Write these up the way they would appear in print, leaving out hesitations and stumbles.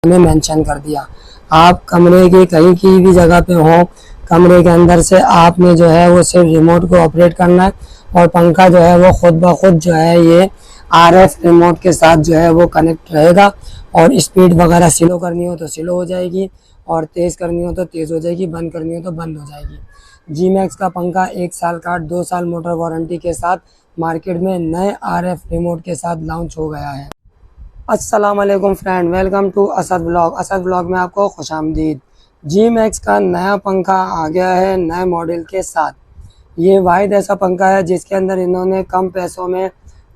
ने मेंशन कर दिया। आप कमरे के कहीं की भी जगह पे हो, कमरे के अंदर से आपने जो है वो सिर्फ रिमोट को ऑपरेट करना है और पंखा जो है वो खुद ब खुद जो है ये RF रिमोट के साथ जो है वो कनेक्ट रहेगा और स्पीड वगैरह स्लो करनी हो तो स्लो हो जाएगी और तेज़ करनी हो तो तेज़ हो जाएगी, बंद करनी हो तो बंद हो जाएगी। जी मैक्स का पंखा 1 साल का 2 साल मोटर वारंटी के साथ मार्केट में नए RF रिमोट के साथ लॉन्च हो गया है। अस्सलाम वालेकुम friend, welcome to Asad vlog. Asad vlog में आपको खुशामदीद। जी मैक्स का नया पंखा आ गया है नए मॉडल के साथ। ये वाहिद ऐसा पंखा है जिसके अंदर इन्होंने कम पैसों में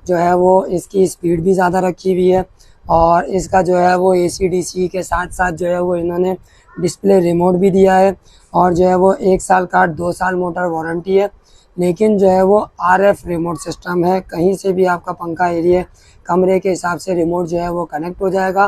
जो है वो इसकी स्पीड भी ज़्यादा रखी हुई है और इसका जो है वो AC/DC के साथ साथ जो है वो इन्होंने डिस्प्ले रिमोट भी दिया है और जो है वो 1 साल का 2 साल मोटर वारंटी है। लेकिन जो है वो RF रिमोट सिस्टम है, कहीं से भी आपका पंखा एरिया कमरे के हिसाब से रिमोट जो है वो कनेक्ट हो जाएगा।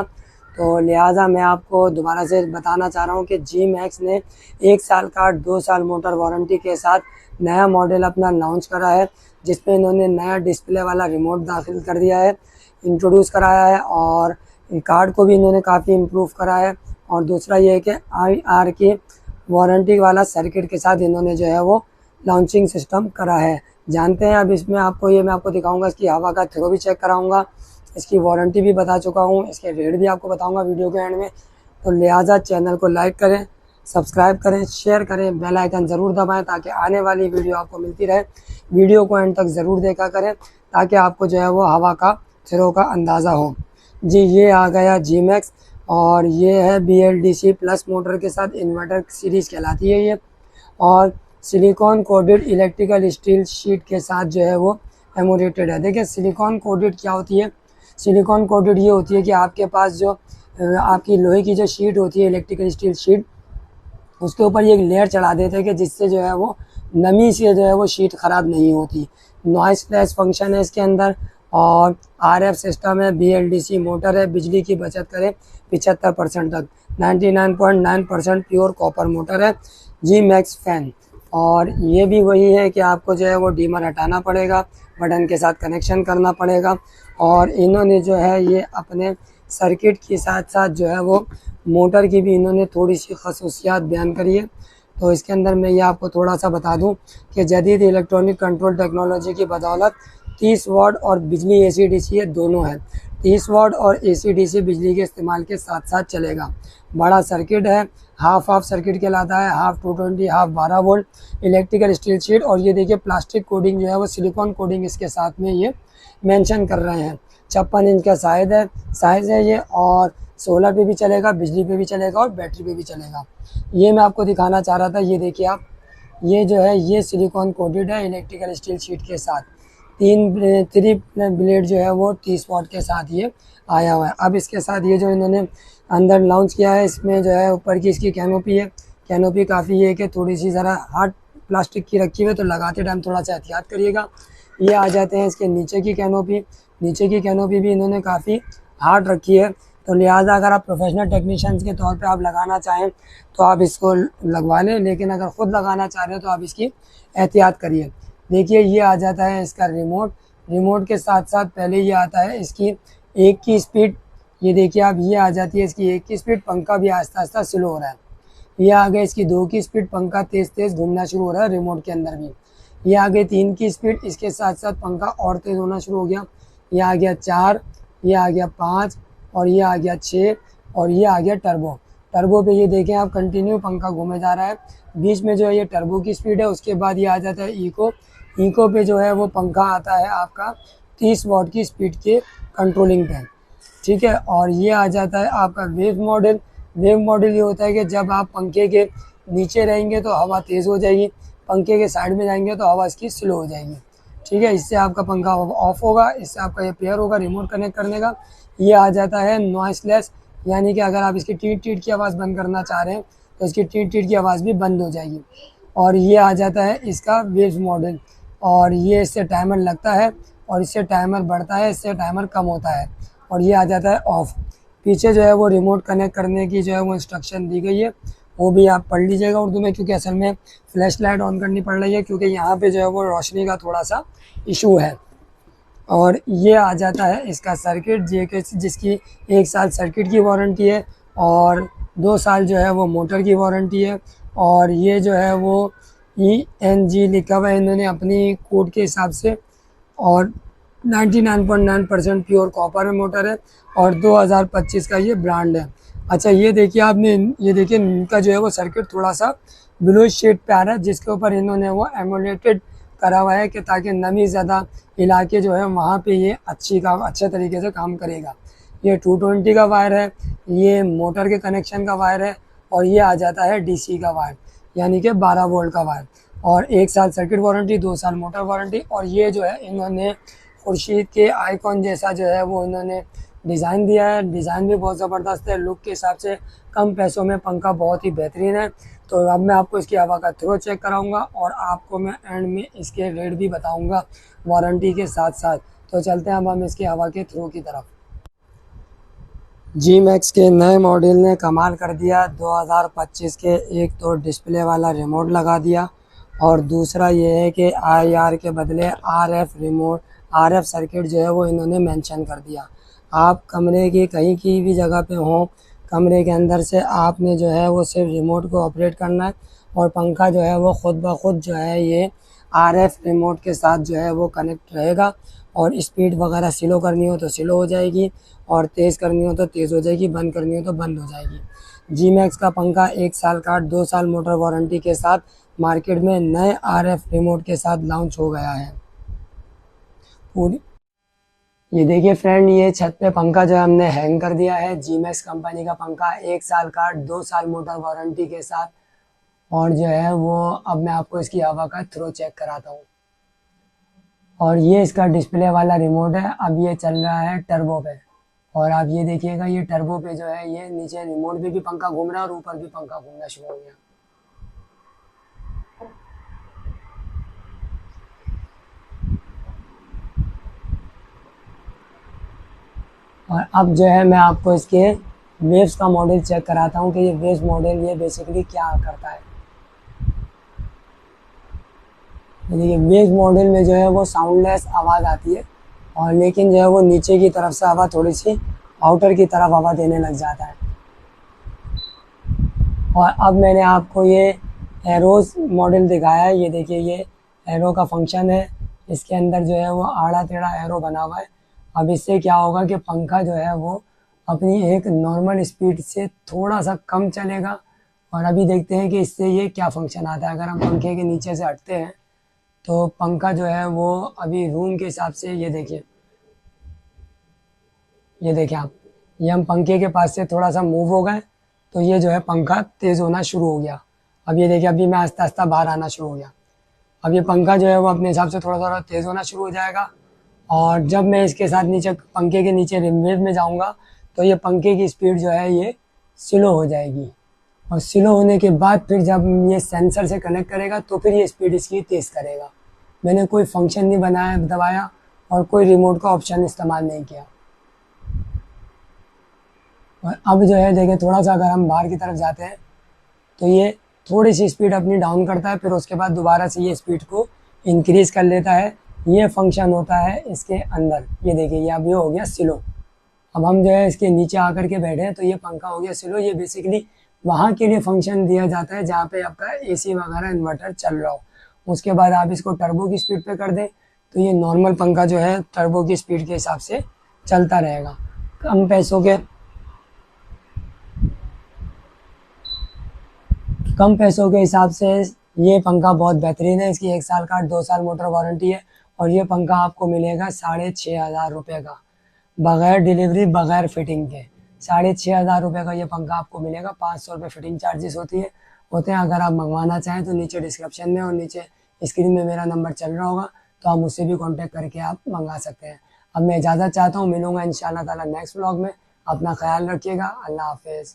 तो लिहाजा मैं आपको दोबारा से बताना चाह रहा हूँ कि जी मैक्स ने 1 साल का 2 साल मोटर वारंटी के साथ नया मॉडल अपना लॉन्च करा है, जिसमें इन्होंने नया डिस्प्ले वाला रिमोट दाखिल कर दिया है, इंट्रोड्यूस कराया है और कार्ड को भी इन्होंने काफ़ी इम्प्रूव करा है। और दूसरा ये है कि IR की वारंटी वाला सर्किट के साथ इन्होंने जो है वो लॉन्चिंग सिस्टम करा है। जानते हैं अब इसमें मैं आपको दिखाऊंगा, इसकी हवा का थ्रो भी चेक कराऊंगा, इसकी वारंटी भी बता चुका हूँ, इसके रेट भी आपको बताऊंगा वीडियो के एंड में। तो लिहाजा चैनल को लाइक करें, सब्सक्राइब करें, शेयर करें, बेल आइकन ज़रूर दबाएं ताकि आने वाली वीडियो आपको मिलती रहे। वीडियो को एंड तक ज़रूर देखा करें ताकि आपको जो है वो हवा का थ्रो का अंदाज़ा हो। जी ये आ गया जी मैक्स और ये है BLDC प्लस मोटर के साथ इन्वर्टर सीरीज़ कहलाती है ये, और silicon coated electrical steel sheet के साथ जो है वो एमोरेटेड है। देखिए सिलिकॉन कोटेड क्या होती है? सिलिकॉन कोटेड ये होती है कि आपके पास जो आपकी लोहे की जो शीट होती है, इलेक्ट्रिकल स्टील शीट, उसके ऊपर ये एक लेयर चढ़ा देते हैं कि जिससे जो है वो नमी से जो है वो शीट ख़राब नहीं होती। नॉइस फ्लैश फंक्शन है इसके अंदर और RF सिस्टम है, BLDC मोटर है, बिजली की बचत करे 75% तक, 99.9% प्योर कॉपर मोटर है। जी मैक्स फैन, और ये भी वही है कि आपको जो है वो डीमर हटाना पड़ेगा, बटन के साथ कनेक्शन करना पड़ेगा। और इन्होंने जो है ये अपने सर्किट के साथ साथ जो है वो मोटर की भी इन्होंने थोड़ी सी खसूसियात बयान करी है। तो इसके अंदर मैं ये आपको थोड़ा सा बता दूं कि जदीद इलेक्ट्रॉनिक कंट्रोल टेक्नोलॉजी की बदौलत 30 वाट और बिजली AC/DC ये दोनों है। 30 वाट और AC/DC बिजली के इस्तेमाल के साथ साथ चलेगा। बड़ा सर्किट है, हाफ सर्किट कहलाता है, half 220, half 12 volt, electrical steel sheet. और ये देखिए प्लास्टिक कोडिंग जो है वो सिलिकॉन कोडिंग इसके साथ में ये मेंशन कर रहे हैं। 56 इंच का साइज़ है ये, और सोलर पे भी चलेगा, बिजली पे भी चलेगा और बैटरी पे भी चलेगा। ये मैं आपको दिखाना चाह रहा था। ये देखिए आप, ये जो है ये सिलिकॉन कोटेड है इलेक्ट्रिकल स्टील शीट के साथ। 3 ब्लेड जो है वो 30 वाट के साथ ये आया हुआ है। अब इसके साथ ये जो इन्होंने अंदर लॉन्च किया है, इसमें जो है ऊपर की इसकी कैनोपी है। कैनोपी काफ़ी है कि थोड़ी सी ज़रा हार्ड प्लास्टिक की रखी हुई है, तो लगाते टाइम थोड़ा सा एहतियात करिएगा। ये आ जाते हैं इसके नीचे की कैनोपी। नीचे की कैनोपी भी इन्होंने काफ़ी हार्ड रखी है, तो लिहाजा अगर आप प्रोफेशनल टेक्नीशियंस के तौर पे आप लगाना चाहें तो आप इसको लगवा लें, लेकिन अगर ख़ुद लगाना चाह रहे हो तो आप इसकी एहतियात करिए। देखिए ये आ जाता है इसका रिमोट के साथ साथ पहले ये आता है इसकी 1 की स्पीड। ये देखिए आप, ये आ जाती है इसकी 1 की स्पीड, पंखा भी आहिस्ता आहिस्ता स्लो हो रहा है। ये आ गई इसकी 2 की स्पीड, पंखा तेज़ तेज़ घूमना शुरू हो रहा है रिमोट के अंदर भी। ये आ गई 3 की स्पीड, इसके साथ साथ पंखा और तेज़ होना शुरू हो गया। ये आ गया 4, ये आ गया 5 और ये आ गया 6 और ये आ गया टर्बो पे ये देखें आप, कंटिन्यू पंखा घूमे जा रहा है। बीच में जो है ये टर्बो की स्पीड है। उसके बाद ये आ जाता है इको पे जो है वो पंखा आता है आपका 30 वाट की स्पीड के कंट्रोलिंग पे, ठीक है। और ये आ जाता है आपका वेव मॉडल ये होता है कि जब आप पंखे के नीचे रहेंगे तो हवा तेज़ हो जाएगी, पंखे के साइड में जाएंगे तो हवा इसकी स्लो हो जाएगी, ठीक है। इससे आपका पंखा ऑफ होगा, इससे आपका ये पेयर होगा रिमोट कनेक्ट करने का। ये आ जाता है नॉइसलेस, यानी कि अगर आप इसकी टीट टीट की आवाज़ बंद करना चाह रहे हैं तो इसकी टीट टीट की आवाज़ भी बंद हो जाएगी। और ये आ जाता है इसका वेव मॉडल, और ये इससे टाइमर लगता है और इससे टाइमर बढ़ता है, इससे टाइमर कम होता है। और ये आ जाता है ऑफ। पीछे जो है वो रिमोट कनेक्ट करने की जो है वो इंस्ट्रक्शन दी गई है, वो भी आप पढ़ लीजिएगा उर्दू में, क्योंकि असल में फ्लैश लाइट ऑन करनी पड़ रही है क्योंकि यहाँ पे जो है वो रोशनी का थोड़ा सा इशू है। और ये आ जाता है इसका सर्किट जिसकी 1 साल सर्किट की वारंटी है और 2 साल जो है वो मोटर की वारंटी है। और ये जो है वो ENG लिखा हुआ है इन्होंने अपनी कोड के हिसाब से। और 99.9% प्योर कॉपर में मोटर है और 2025 का ये ब्रांड है। अच्छा ये देखिए आपने, ये देखिए इनका जो है वो सर्किट थोड़ा सा ब्लू शेड पे आ रहा है, जिसके ऊपर इन्होंने वो एमुलेटेड करा हुआ है कि ताकि नमी ज़्यादा इलाके जो है वहाँ पे ये अच्छे तरीके से काम करेगा। ये 220 का वायर है, ये मोटर के कनेक्शन का वायर है और ये आ जाता है DC का वायर, यानी कि 12 वोल्ट का वायर। और 1 साल सर्किट वारंटी, 2 साल मोटर वारंटी। और ये जो है इन्होंने खुर्शीद के आइकॉन जैसा जो है वो इन्होंने डिज़ाइन दिया है। डिज़ाइन भी बहुत ज़बरदस्त है, लुक के हिसाब से कम पैसों में पंखा बहुत ही बेहतरीन है। तो अब मैं आपको इसकी हवा का थ्रो चेक कराऊंगा और आपको मैं एंड में इसके रेट भी बताऊंगा वारंटी के साथ साथ। तो चलते हैं अब हम इसकी हवा के थ्रो की तरफ। G-Max के नए मॉडल ने कमाल कर दिया। 2025 के एक तो डिस्प्ले वाला रिमोट लगा दिया और दूसरा ये है कि IR के बदले RF सर्किट जो है वो इन्होंने मेंशन कर दिया। आप कमरे की कहीं की भी जगह पे हो, कमरे के अंदर से आपने जो है वो सिर्फ रिमोट को ऑपरेट करना है और पंखा जो है वो खुद ब खुद जो है ये RF रिमोट के साथ जो है वो कनेक्ट रहेगा। और स्पीड वगैरह स्लो करनी हो तो स्लो हो जाएगी और तेज़ करनी हो तो तेज़ हो जाएगी, बंद करनी हो तो बंद हो जाएगी। G-Max का पंखा 1 साल का 2 साल मोटर वारंटी के साथ मार्केट में नए RF रिमोट के साथ लॉन्च हो गया है। पूरी ये देखिए फ्रेंड, ये छत पे पंखा जो है हमने हैंग कर दिया है। G-Max कंपनी का पंखा 1 साल का 2 साल मोटर वारंटी के साथ। और जो है वो अब मैं आपको इसकी हवा का थ्रो चेक कराता हूँ। और ये इसका डिस्प्ले वाला रिमोट है। अब ये चल रहा है टर्बो पे और आप ये देखिएगा ये टर्बो पे जो है ये नीचे रिमोट पे भी पंखा घूम रहा है और ऊपर भी पंखा घूमना शुरू हो गया। और अब जो है मैं आपको इसके वेव्स का मॉडल चेक कराता हूँ कि ये वेव्स मॉडल ये बेसिकली क्या करता है। देखिए वेव्स मॉडल में जो है वो साउंडलेस आवाज़ आती है और लेकिन जो है वो नीचे की तरफ से हवा थोड़ी सी आउटर की तरफ हवा देने लग जाता है। और अब मैंने आपको ये एरोज मॉडल दिखाया है। ये देखिए ये एरो का फंक्शन है, इसके अंदर जो है वो आड़ा टेढ़ा एरो बना हुआ है। अब इससे क्या होगा कि पंखा जो है वो अपनी एक नॉर्मल स्पीड से थोड़ा सा कम चलेगा। और अभी देखते हैं कि इससे ये क्या फंक्शन आता है। अगर हम पंखे के नीचे से हटते हैं तो पंखा जो है वो अभी रूम के हिसाब से ये देखिए आप, ये हम पंखे के पास से थोड़ा सा मूव हो गए तो ये जो है पंखा तेज़ होना शुरू हो गया। अब ये देखिए अभी मैं आस्ता आस्ता बाहर आना शुरू हो गया। अब ये पंखा जो है वो अपने हिसाब से थोड़ा थोड़ा तेज़ होना शुरू हो जाएगा। और जब मैं इसके साथ नीचे पंखे के नीचे वेव में जाऊंगा तो ये पंखे की स्पीड जो है ये स्लो हो जाएगी। और स्लो होने के बाद फिर जब ये सेंसर से कनेक्ट करेगा तो फिर ये स्पीड इसकी तेज़ करेगा। मैंने कोई फंक्शन नहीं बनाया दबाया और कोई रिमोट का ऑप्शन इस्तेमाल नहीं किया। और अब जो है देखिए थोड़ा सा अगर हम बाहर की तरफ जाते हैं तो ये थोड़ी सी स्पीड अपनी डाउन करता है, फिर उसके बाद दोबारा से ये स्पीड को इंक्रीज़ कर लेता है। ये फंक्शन होता है इसके अंदर। ये देखिए ये अब ये हो गया स्लो। अब हम जो है इसके नीचे आकर के बैठे हैं तो ये पंखा हो गया स्लो। ये बेसिकली वहाँ के लिए फंक्शन दिया जाता है जहाँ पे आपका AC वगैरह इन्वर्टर चल रहा हो। उसके बाद आप इसको टर्बो की स्पीड पे कर दें तो ये नॉर्मल पंखा जो है टर्बो की स्पीड के हिसाब से चलता रहेगा। कम पैसों के हिसाब से ये पंखा बहुत बेहतरीन है। इसकी 1 साल का 2 साल मोटर वारंटी है और ये पंखा आपको मिलेगा 6,500 रुपये का, बगैर डिलीवरी बगैर फिटिंग के। 6,500 रुपये का ये पंखा आपको मिलेगा। 500 रुपये फिटिंग चार्जेस होते हैं। अगर आप मंगवाना चाहें तो नीचे डिस्क्रिप्शन में और नीचे स्क्रीन में मेरा नंबर चल रहा होगा, तो आप मुझसे भी कॉन्टैक्ट करके आप मंगा सकते हैं। अब मैं इजाज़त चाहता हूँ, मिलूँगा इंशाल्लाह ताला नेक्स्ट व्लॉग में। अपना ख्याल रखिएगा। अल्लाह हाफिज़।